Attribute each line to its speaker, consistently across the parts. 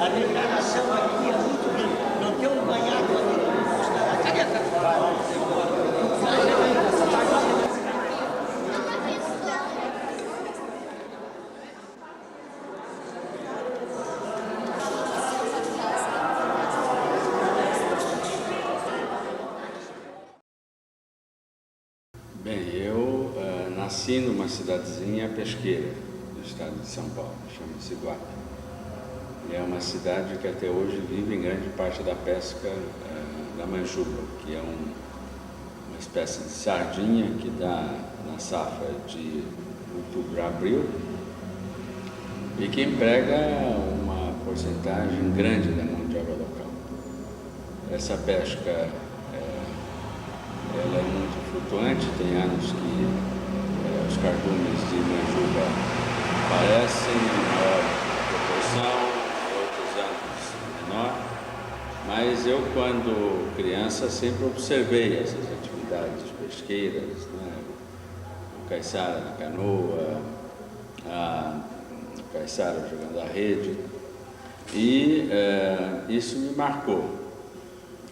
Speaker 1: A declaração aqui é muito grande. Não tem um banhado aqui no Mostará. Cadê essa?
Speaker 2: Bem, eu nasci numa cidadezinha pesqueira do estado de São Paulo, chama-se Guape. E é uma cidade que até hoje vive em grande parte da pesca da manjuba, que é uma espécie de sardinha que dá na safra de outubro a abril e que emprega uma porcentagem grande da mão de obra local. Essa pesca ela é muito flutuante, tem anos que os cardumes de manjuba aparecem em maior proporção, outros anos menor, mas eu, quando criança, sempre observei essas atividades pesqueiras, né? O caiçara na canoa, o caiçara jogando a rede, e isso me marcou.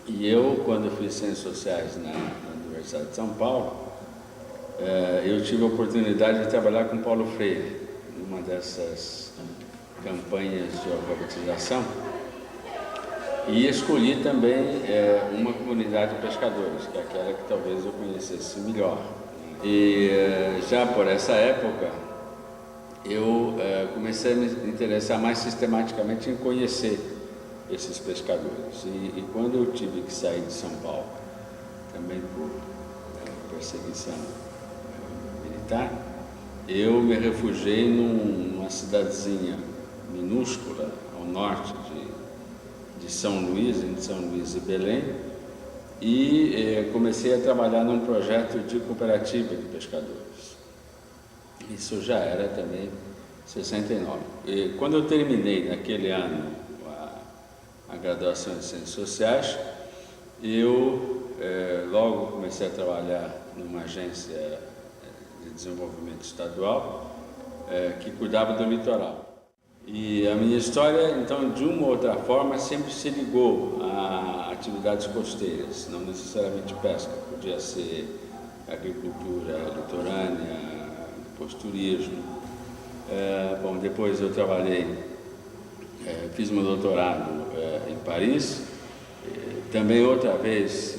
Speaker 2: E eu, quando fiz Ciências Sociais na Universidade de São Paulo, eu tive a oportunidade de trabalhar com Paulo Freire, numa dessas campanhas de alfabetização, e escolhi também uma comunidade de pescadores, que é aquela que talvez eu conhecesse melhor. E já por essa época, eu comecei a me interessar mais sistematicamente em conhecer esses pescadores. E quando eu tive que sair de São Paulo, também por perseguição militar, eu me refugiei numa cidadezinha minúscula ao norte de São Luís, entre São Luís e Belém, e comecei a trabalhar num projeto de cooperativa de pescadores. Isso já era também 69. E quando eu terminei naquele ano a graduação de Ciências Sociais, eu logo comecei a trabalhar numa agência de desenvolvimento estadual que cuidava do litoral. E a minha história, então, de uma ou outra forma, sempre se ligou a atividades costeiras, não necessariamente pesca, podia ser agricultura litorânea, depois turismo. Bom, depois eu trabalhei, fiz meu doutorado em Paris, também outra vez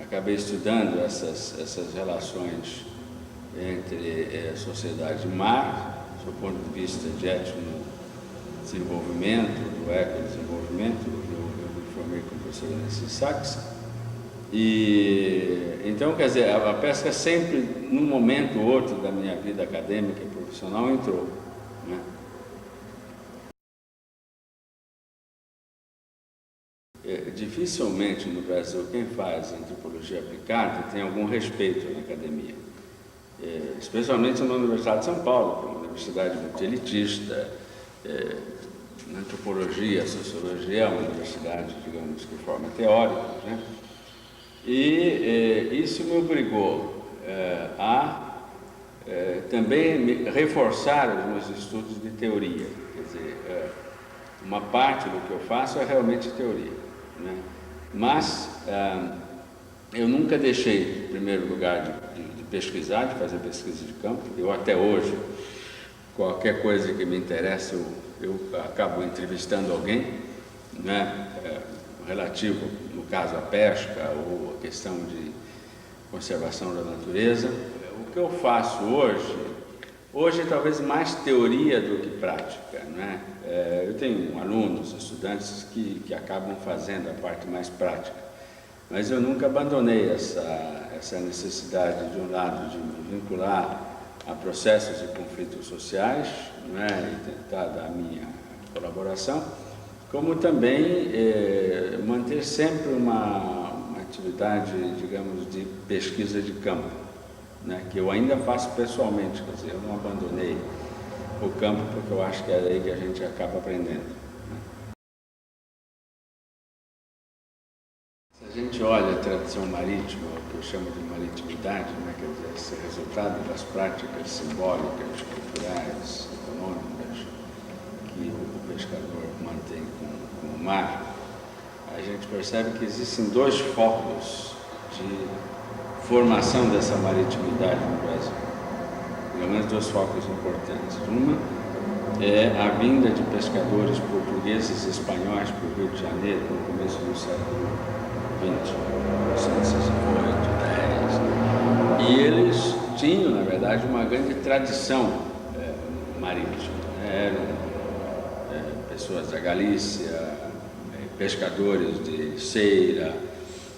Speaker 2: acabei estudando essas relações entre sociedade e mar, do ponto de vista de etnodesenvolvimento, do ecodesenvolvimento. Eu me formei com o professor Nancy Sachs. E então, quer dizer, a pesca sempre, num momento ou outro da minha vida acadêmica e profissional, entrou, né? Dificilmente no Brasil quem faz antropologia aplicada tem algum respeito na academia, especialmente na Universidade de São Paulo, que é uma universidade muito elitista. Na antropologia, a sociologia é uma universidade, digamos, que forma teóricos, né? E isso me obrigou a também reforçar os meus estudos de teoria. Quer dizer, uma parte do que eu faço é realmente teoria, né? Mas eu nunca deixei, em primeiro lugar, de pesquisar, de fazer pesquisa de campo. Eu até hoje, qualquer coisa que me interessa, eu acabo entrevistando alguém, né? Relativo, no caso, à pesca ou à questão de conservação da natureza. O que eu faço hoje talvez mais teoria do que prática, né? Eu tenho alunos, estudantes que acabam fazendo a parte mais prática, mas eu nunca abandonei essa necessidade, de um lado, de me vincular a processos de conflitos sociais, né? E tentar dar a minha colaboração, como também manter sempre uma atividade, digamos, de pesquisa de campo, né, que eu ainda faço pessoalmente. Quer dizer, eu não abandonei o campo porque eu acho que é aí que a gente acaba aprendendo, né? Se a gente olha a tradição marítima, o que eu chamo de maritimidade, né, quer dizer, esse resultado das práticas simbólicas, culturais, econômicas, que o pescador mantém com o mar, a gente percebe que existem dois focos de formação dessa maritimidade no Brasil. Pelo menos dois focos importantes. Uma é a vinda de pescadores portugueses e espanhóis para o Rio de Janeiro no começo do século XX, 1908, 10. E eles tinham, na verdade, uma grande tradição marítima. Eram pessoas da Galícia, pescadores de Ceira,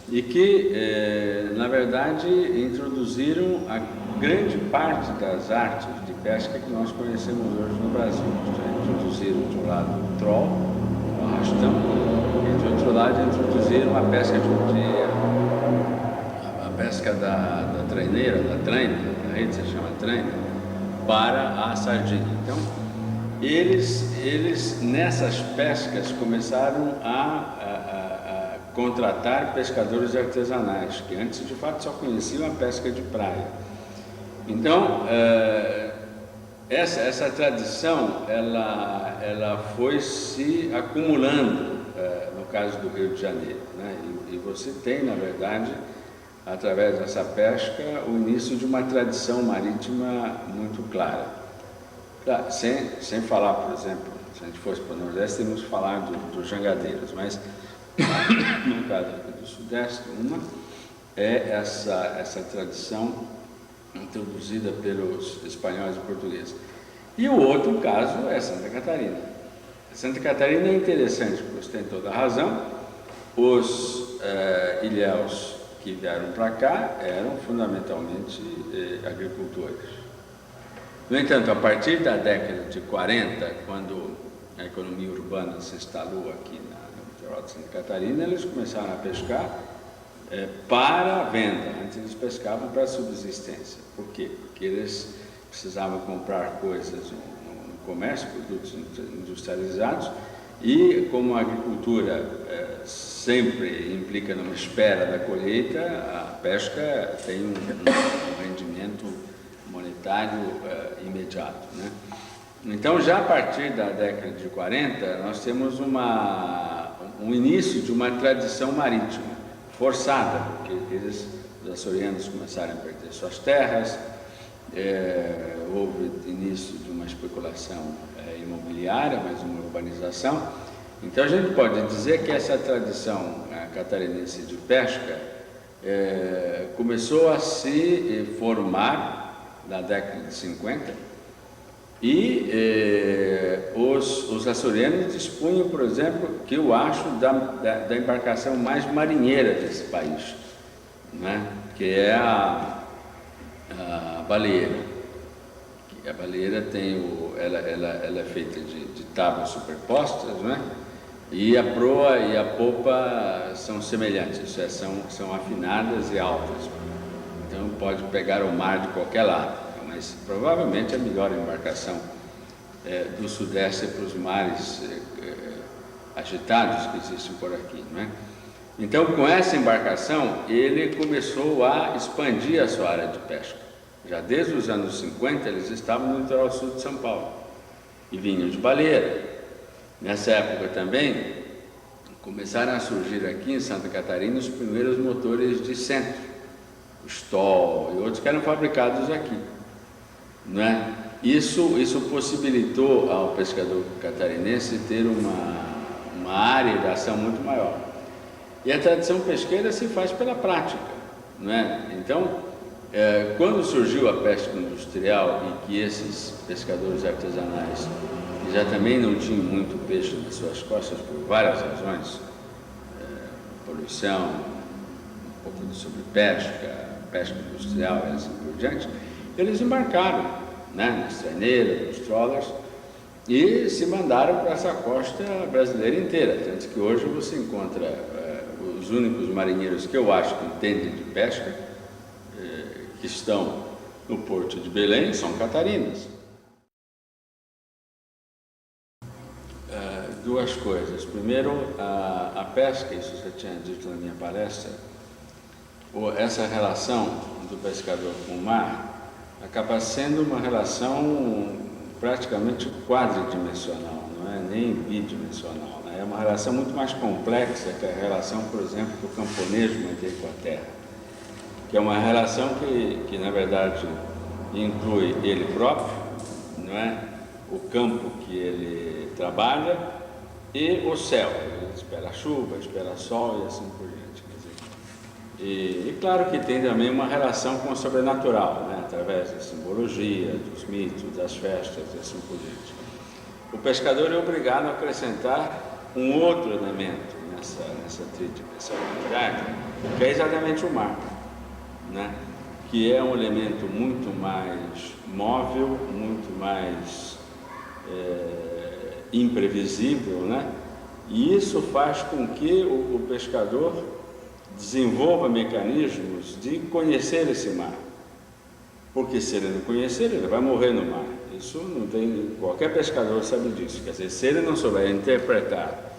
Speaker 2: e que, na verdade, introduziram a grande parte das artes de pesca que nós conhecemos hoje no Brasil. Introduziram, de um lado, o troll, o arrastão, e, de outro lado, introduziram a pesca a pesca da traineira, da traina, a rede se chama traina, para a sardinha. Então, eles nessas pescas começaram a contratar pescadores artesanais, que antes de fato só conheciam a pesca de praia. Então, essa tradição ela foi se acumulando no caso do Rio de Janeiro, né? E você tem, na verdade, através dessa pesca, o início de uma tradição marítima muito clara. Sem falar, por exemplo, se a gente fosse para o Nordeste, teríamos que falar dos jangadeiros, mas no caso aqui do Sudeste, uma é essa tradição introduzida pelos espanhóis e portugueses. E o outro caso é Santa Catarina. Santa Catarina é interessante, porque você tem toda a razão. Os ilhéus que vieram para cá eram fundamentalmente agricultores. No entanto, a partir da década de 40, quando a economia urbana se instalou aqui no litoral de Santa Catarina, eles começaram a pescar para venda. Antes eles pescavam para subsistência. Por quê? Porque eles precisavam comprar coisas no comércio, produtos industrializados, e como a agricultura sempre implica numa espera da colheita, a pesca tem um rendimento monetário imediato, né? Então, já a partir da década de 40, nós temos um início de uma tradição marítima forçada, porque os açorianos começaram a perder suas terras, houve início de uma especulação imobiliária, mas uma urbanização. Então, a gente pode dizer que essa tradição catarinense de pesca começou a se formar na década de 50, e os açorianos dispunham, por exemplo, que eu acho da embarcação mais marinheira desse país, né? Que é a baleeira. A baleeira ela é feita de tábuas superpostas, né? E a proa e a popa são semelhantes, isso são afinadas e altas. Então pode pegar o mar de qualquer lado, mas provavelmente a melhor embarcação do Sudeste é para os mares agitados que existem por aqui, né? Então, com essa embarcação, ele começou a expandir a sua área de pesca. Já desde os anos 50, eles estavam no litoral sul de São Paulo e vinham de baleeira. Nessa época também, começaram a surgir aqui em Santa Catarina os primeiros motores de centro, o Stoll e outros que eram fabricados aqui, né? Isso possibilitou ao pescador catarinense ter uma área de ação muito maior. E a tradição pesqueira se faz pela prática, né? Então, quando surgiu a pesca industrial e que esses pescadores artesanais, que já também não tinham muito peixe nas suas costas por várias razões, poluição, um pouco de sobrepesca, pesca industrial e assim por diante, eles embarcaram, né, nas traineiras, nos trawlers, e se mandaram para essa costa brasileira inteira. Tanto que hoje você encontra os únicos marinheiros que eu acho que entendem de pesca, que estão no porto de Belém, são catarinas. Duas coisas. Primeiro, a pesca, isso eu já tinha dito na minha palestra, essa relação do pescador com o mar acaba sendo uma relação praticamente quadridimensional, não é nem bidimensional, né? É uma relação muito mais complexa que a relação, por exemplo, do camponês mantém com a terra, que é uma relação que na verdade inclui ele próprio, não é? O campo que ele trabalha e o céu. Ele espera chuva, espera sol e assim por diante. Quer dizer, e claro que tem também uma relação com o sobrenatural, né? Através da simbologia, dos mitos, das festas e assim por diante. O pescador é obrigado a acrescentar um outro elemento nessa tridimensionalidade, que é exatamente o mar, né? Que é um elemento muito mais móvel, muito mais imprevisível, né? E isso faz com que o pescador desenvolva mecanismos de conhecer esse mar, porque se ele não conhecer, ele vai morrer no mar. Isso não tem, qualquer pescador sabe disso. Quer dizer, se ele não souber interpretar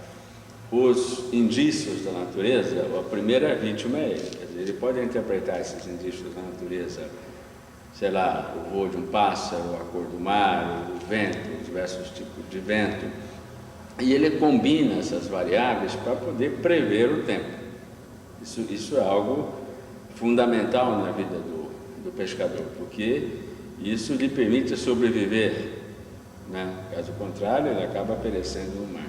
Speaker 2: os indícios da natureza, a primeira vítima é ele. Quer dizer, ele pode interpretar esses indícios da natureza, sei lá, o voo de um pássaro, a cor do mar, o vento, diversos tipos de vento, e ele combina essas variáveis para poder prever o tempo. Isso é algo fundamental na vida do pescador, porque isso lhe permite sobreviver, né? Caso contrário, ele acaba perecendo no mar.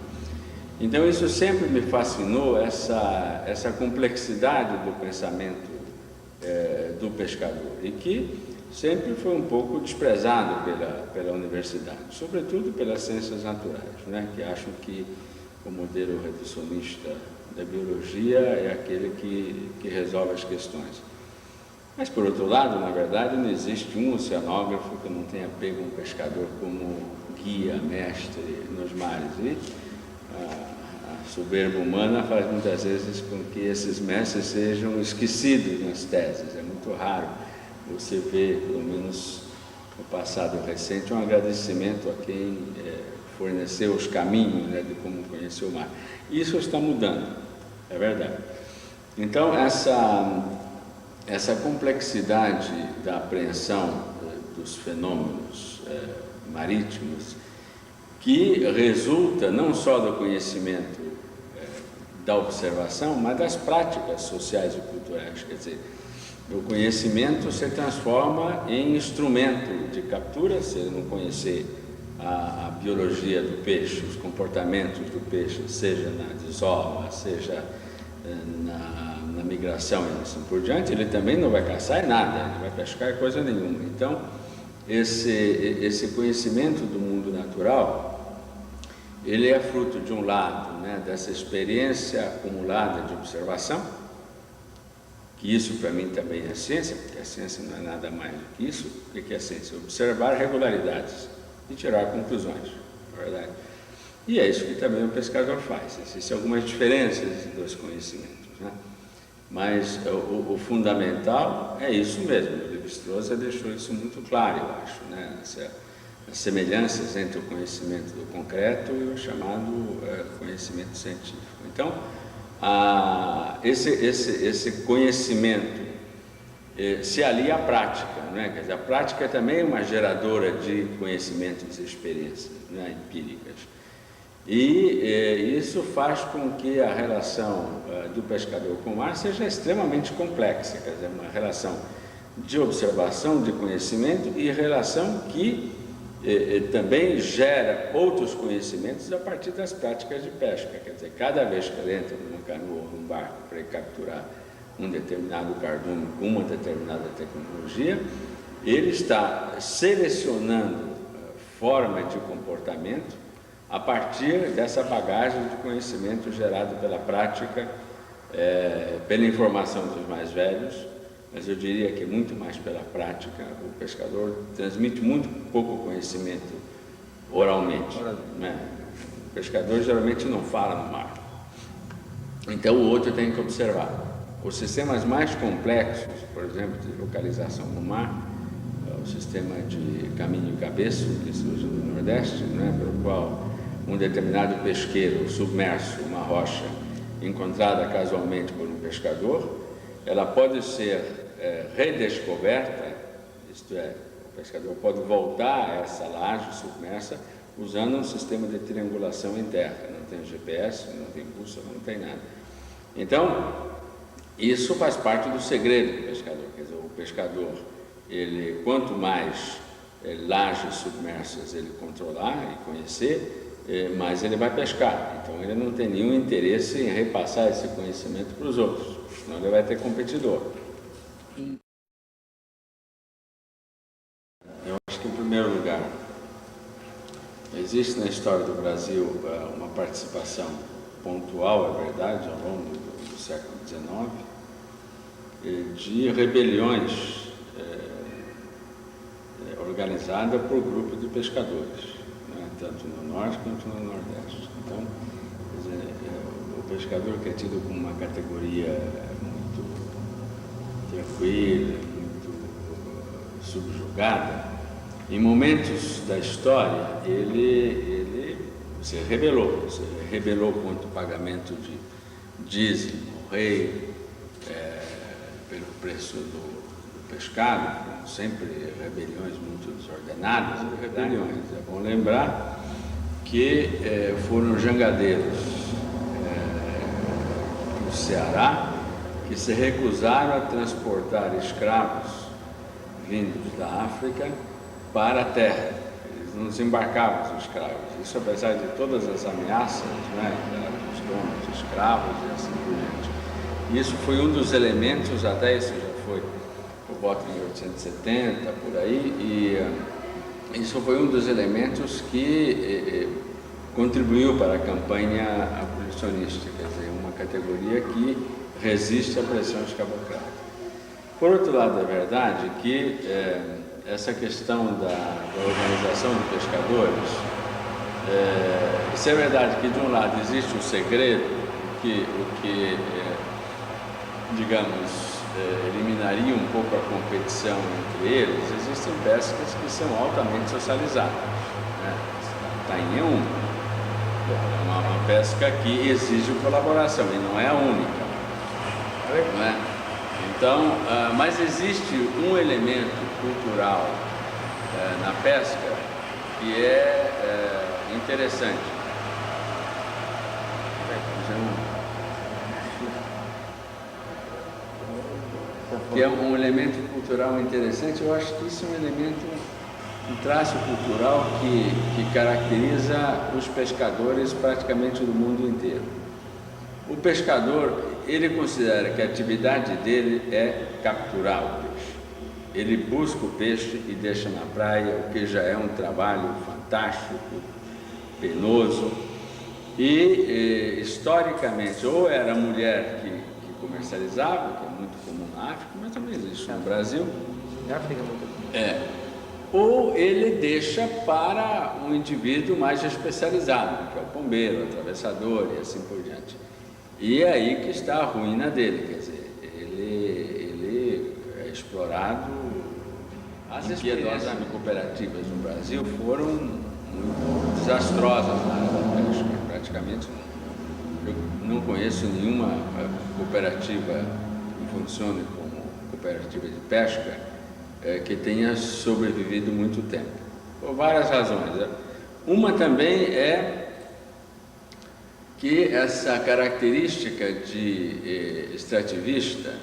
Speaker 2: Então isso sempre me fascinou, essa complexidade do pensamento do pescador, e que sempre foi um pouco desprezado pela universidade, sobretudo pelas ciências naturais, né? Que acham que o modelo reducionista da biologia é aquele que resolve as questões. Mas, por outro lado, na verdade, não existe um oceanógrafo que não tenha pego um pescador como guia, mestre nos mares. E a soberba humana faz muitas vezes com que esses mestres sejam esquecidos nas teses. É muito raro você ver, pelo menos no passado recente, um agradecimento a quem forneceu os caminhos, né, de como conhecer o mar. Isso está mudando, é verdade. Então, essa complexidade da apreensão dos fenômenos marítimos, que resulta não só do conhecimento da observação, mas das práticas sociais e culturais. Quer dizer, o conhecimento se transforma em instrumento de captura. Se ele não conhecer a biologia do peixe, os comportamentos do peixe, seja na desova, seja na migração e assim por diante, ele também não vai caçar nada, não vai pescar coisa nenhuma. Então, esse conhecimento do mundo natural, ele é fruto, de um lado, né, dessa experiência acumulada de observação, que isso para mim também é ciência, porque a ciência não é nada mais do que isso. O que é ciência? Observar regularidades e tirar conclusões, na verdade. E é isso que também o pescador faz. Existem algumas diferenças dos conhecimentos, né? Mas o fundamental é isso mesmo. O Lévi-Strauss deixou isso muito claro, eu acho, né? As semelhanças entre o conhecimento do concreto e o chamado conhecimento científico. Então, esse conhecimento se alia à prática, né? Quer dizer, a prática também é uma geradora de conhecimentos e experiências, né, empíricas. E isso faz com que a relação do pescador com o mar seja extremamente complexa, quer dizer, uma relação de observação, de conhecimento, e relação que também gera outros conhecimentos a partir das práticas de pesca. Quer dizer, cada vez que ele entra numa canoa ou num barco para capturar um determinado cardume com uma determinada tecnologia, ele está selecionando forma de comportamento a partir dessa bagagem de conhecimento gerado pela prática, pela informação dos mais velhos, mas eu diria que muito mais pela prática. O pescador transmite muito pouco conhecimento oralmente, né? O pescador geralmente não fala no mar, então o outro tem que observar. Os sistemas mais complexos, por exemplo, de localização no mar, o sistema de caminho e cabeço, que se usa no Nordeste, né, pelo qual um determinado pesqueiro submerso, uma rocha encontrada casualmente por um pescador, ela pode ser redescoberta, isto é, o pescador pode voltar a essa laje submersa usando um sistema de triangulação em terra. Não tem GPS, não tem bússola, não tem nada. Então, isso faz parte do segredo do pescador. Quer dizer, o pescador, ele, quanto mais lajes submersas ele controlar e conhecer, mais ele vai pescar. Então, ele não tem nenhum interesse em repassar esse conhecimento para os outros, senão ele vai ter competidor. Eu acho que, em primeiro lugar, existe na história do Brasil uma participação pontual, é verdade, ao longo do século XIX, de rebeliões organizada por grupo de pescadores, né, tanto no norte quanto no nordeste. Então, quer dizer, o pescador que é tido como uma categoria muito tranquila, muito subjugada, em momentos da história ele se rebelou contra o pagamento de dízimo ao rei, pelo preço do pescado, sempre rebeliões muito desordenadas, rebeliões. É bom lembrar que foram jangadeiros do Ceará que se recusaram a transportar escravos vindos da África para a terra. Eles não desembarcavam os escravos. Isso apesar de todas as ameaças, né, dos donos de escravos e assim por diante. Isso foi um dos elementos, até isso já foi o voto em 1870, por aí, e isso foi um dos elementos que contribuiu para a campanha abolicionista, quer dizer, uma categoria que resiste à pressão escravocrata. Por outro lado, é verdade que essa questão da organização de pescadores, isso é verdade que, de um lado, existe um segredo, o que digamos, eliminaria um pouco a competição entre eles. Existem pescas que são altamente socializadas, né? Tainha é uma pesca que exige colaboração e não é a única, não é? Então, mas existe um elemento cultural na pesca que é interessante. Que é um elemento cultural interessante. Eu acho que isso é um elemento, um traço cultural que caracteriza os pescadores praticamente do mundo inteiro. O pescador, ele considera que a atividade dele é capturar o peixe. Ele busca o peixe e deixa na praia, o que já é um trabalho fantástico, penoso. E, historicamente, ou era a mulher que comercializava, que é muito comum na África, mas também existe no Brasil.
Speaker 3: Na África é muito comum.
Speaker 2: Ou ele deixa para um indivíduo mais especializado, que é o pombeiro, o atravessador e assim por diante. E é aí que está a ruína dele, quer dizer, ele é explorado. As experiências cooperativas no Brasil foram muito desastrosas na área da pesca. Praticamente eu não conheço nenhuma cooperativa que funcione como cooperativa de pesca que tenha sobrevivido muito tempo, por várias razões. Uma também é que essa característica de extrativista,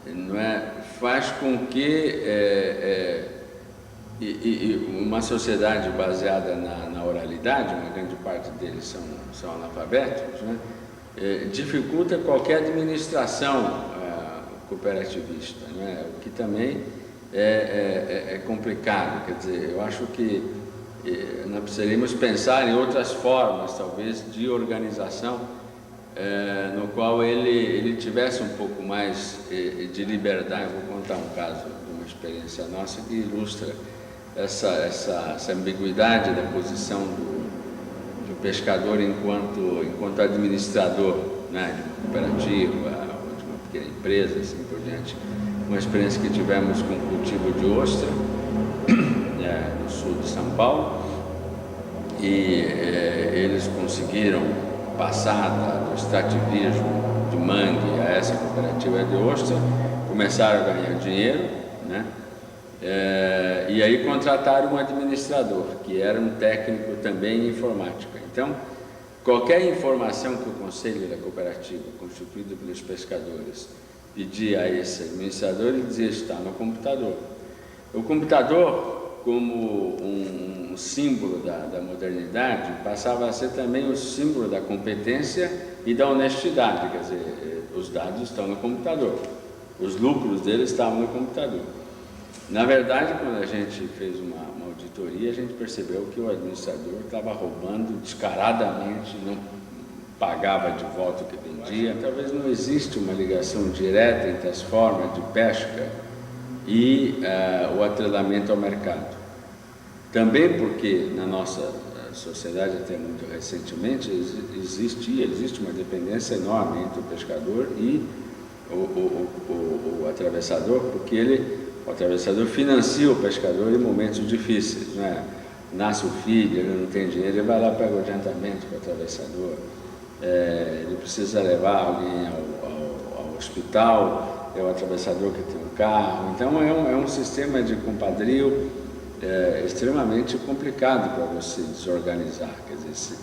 Speaker 2: não é, faz com que uma sociedade baseada na oralidade, uma grande parte deles são analfabetos, né, dificulta qualquer administração cooperativista, né, o que também é complicado. Quer dizer, eu acho que nós precisaríamos pensar em outras formas, talvez, de organização, no qual ele tivesse um pouco mais de liberdade. Eu vou contar um caso de uma experiência nossa que ilustra essa ambiguidade da posição do pescador enquanto administrador, né, de uma cooperativa ou de uma pequena empresa, assim por diante. Uma experiência que tivemos com o cultivo de ostra no sul de São Paulo, e eles conseguiram passar do extrativismo de mangue a essa cooperativa de ostra, começaram a ganhar dinheiro, né? E aí contrataram um administrador, que era um técnico também em informática. Então, qualquer informação que o Conselho da Cooperativa, constituído pelos pescadores, pedia a esse administrador, ele dizia: está no computador. O computador, como um símbolo da modernidade, passava a ser também o símbolo da competência e da honestidade. Quer dizer, os dados estão no computador, os lucros deles estavam no computador. Na verdade, quando a gente fez uma auditoria, a gente percebeu que o administrador estava roubando descaradamente, não pagava de volta o que vendia. Talvez não existe uma ligação direta entre as formas de pesca e o atrelamento ao mercado. Também porque na nossa sociedade, até muito recentemente, existe uma dependência enorme entre o pescador e o atravessador, porque o atravessador financia o pescador em momentos difíceis, né? Nasce o filho, ele não tem dinheiro, ele vai lá, pega o adiantamento para o atravessador, ele precisa levar alguém ao hospital, é o atravessador que tem um carro. Então é um sistema de compadrio extremamente complicado para você desorganizar, quer dizer,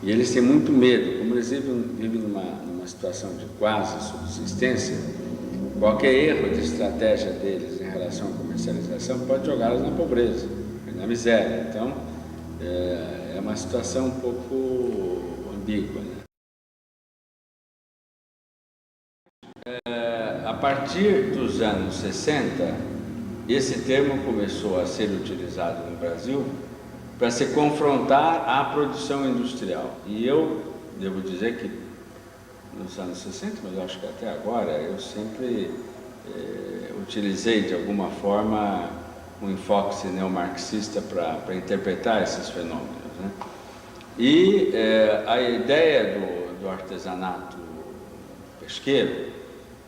Speaker 2: e eles têm muito medo, como eles vivem numa situação de quase subsistência. Qualquer erro de estratégia deles em relação à comercialização pode jogá-los na pobreza, na miséria. Então, é uma situação um pouco ambígua, né? A partir dos anos 60, esse termo começou a ser utilizado no Brasil para se confrontar à produção industrial. E eu devo dizer que nos anos 60, mas eu acho que até agora, eu sempre utilizei de alguma forma um enfoque neomarxista para interpretar esses fenômenos, né? E a ideia do artesanato pesqueiro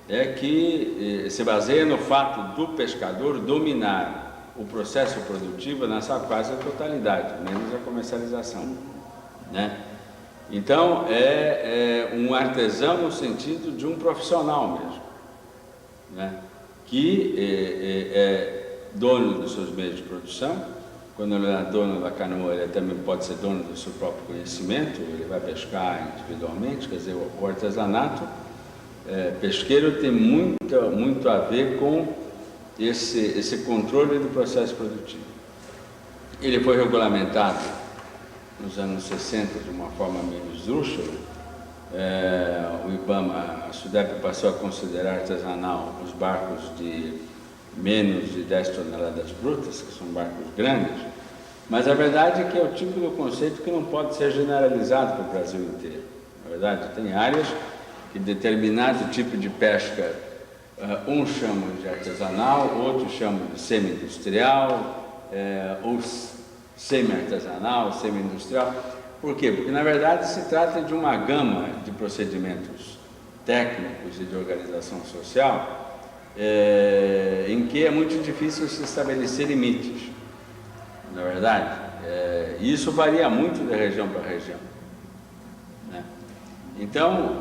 Speaker 2: é que se baseia no fato do pescador dominar o processo produtivo na sua quase totalidade, menos a comercialização, né? Então, é um artesão no sentido de um profissional mesmo, né? Que é dono dos seus meios de produção. Quando ele é dono da canoa, ele também pode ser dono do seu próprio conhecimento, ele vai pescar individualmente. Quer dizer, o artesanato pesqueiro tem muito a ver com esse controle do processo produtivo. Ele foi regulamentado nos anos 60 de uma forma meio esdrúxula. O IBAMA, a SUDEP, passou a considerar artesanal os barcos de menos de 10 toneladas brutas, que são barcos grandes, mas a verdade é que é o tipo de conceito que não pode ser generalizado para o Brasil inteiro. Na verdade, tem áreas que determinado tipo de pesca, uns chamam de artesanal, outros chamam de semi-industrial, ou semi-artesanal, semi-industrial. Por quê? Porque, na verdade, se trata de uma gama de procedimentos técnicos e de organização social em que é muito difícil se estabelecer limites, na verdade. Isso varia muito de região para região, né? Então,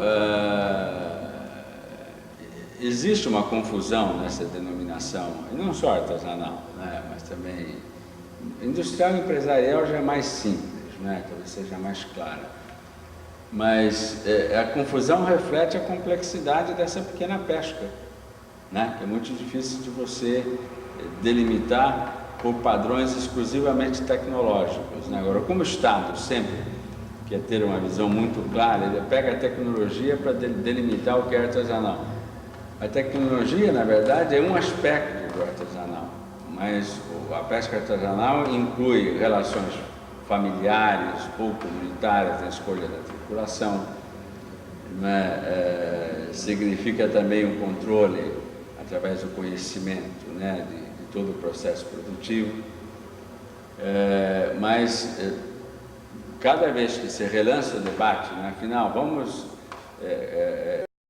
Speaker 2: existe uma confusão nessa denominação, e não só artesanal, né, mas também industrial e empresarial já é mais simples, né, talvez seja mais clara. Mas a confusão reflete a complexidade dessa pequena pesca, né, que é muito difícil de você delimitar por padrões exclusivamente tecnológicos, né? Agora, como o Estado sempre quer ter uma visão muito clara, ele pega a tecnologia para delimitar o que é artesanal. A tecnologia, na verdade, é um aspecto do artesanal, mas a pesca artesanal inclui relações familiares ou comunitárias na escolha da tripulação, né? Significa também um controle através do conhecimento, né, de todo o processo produtivo, mas cada vez que se relança o debate, né, afinal, vamos